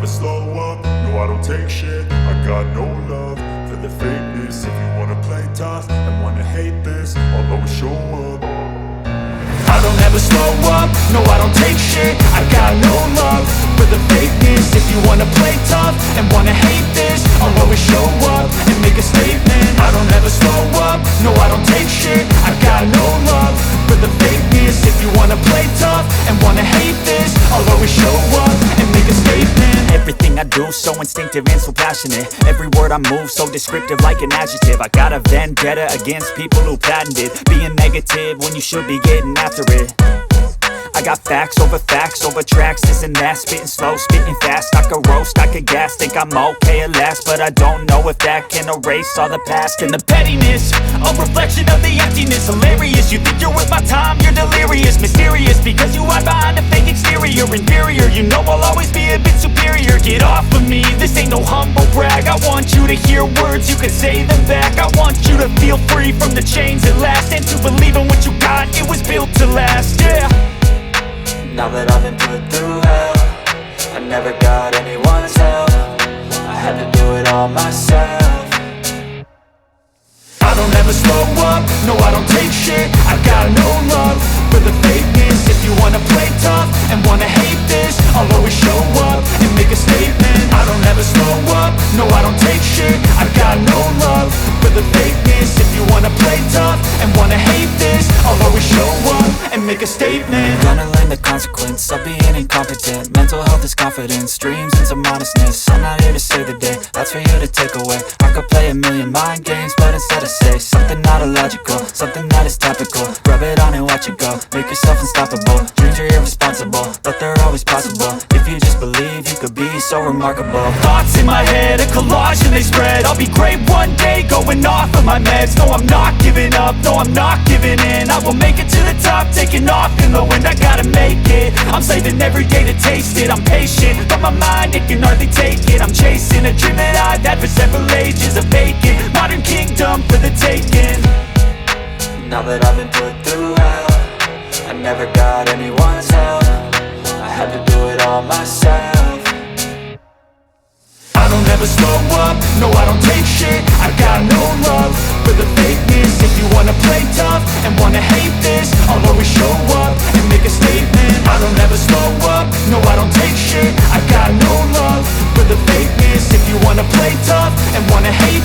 slow up, no I don't take shit. I got no love for the fakeness. If you wanna play tough and wanna hate this, I'll always show up. I don't ever slow up, no I don't take shit. I got no love for the fakeness. If you wanna play tough and wanna hate this, I'll always show up and make a statement. I don't ever slow up, no I don't take shit. I got no love for the fakeness. If you wanna play tough and wanna hate this, I'll always show up and make a statement. Everything I do so instinctive and so passionate. Every word I move so descriptive like an adjective. I got a vendetta against people who patented being negative when you should be getting after it. I got facts over tracks, this and that. Spitting slow, spitting fast, I could roast, I could gas. Think I'm okay at last, but I don't know if that can erase all the past. And the pettiness, a reflection of the emptiness. Hilarious, you think you're worth my time, you're delirious. Mysterious, because you hide behind a fake exterior. Inferior, you know I'll always be a bit superior. Get off of me, this ain't no humble brag. I want you to hear words, you can say them back. I want you to feel free from the chains at last, and to believe in what you got, it was built to last, yeah. Now that I've been put through hell, I never got anyone's help. I had to do it all myself. I don't ever slow up, no I don't take shit. I got no love for the fakeness. If you wanna play tough and wanna hate this, I'll always show up and make a statement. I don't ever slow up, no I don't take shit. I got no love for the fakeness. If you wanna play tough and wanna hate this, I'll always show up and make a statement. Gonna learn the consequence of being incompetent. Mental health is confidence, dreams and some honestness. I'm not here to save the day, that's for you to take away. I could play a million mind games, but instead I say something not illogical, something that is topical. Rub it on and watch it go, make yourself unstoppable. Dreams are irresponsible, but they're always possible. If you just believe, you could be so remarkable. Thoughts in my head, a collage and they spread. I'll be great one day, going off of my meds. No, I'm not giving up, no, I'm not giving in. I will make it to the top, taking off in the wind. I gotta make it, I'm saving every day to taste it. I'm patient, but my mind, it can hardly take it. I'm chasing a dream that I've had for several ages. A vacant, modern kingdom for the taking. Now that I've been put through hell, I never got anyone's help. I had to do it all myself. I don't ever slow up, no I don't take shit. I got no love for the fakeness. If you wanna play tough and wanna hate this, I'll always show up and make a statement. I don't ever slow up, no I don't take shit. I got no love for the fakeness. If you wanna play tough and wanna hate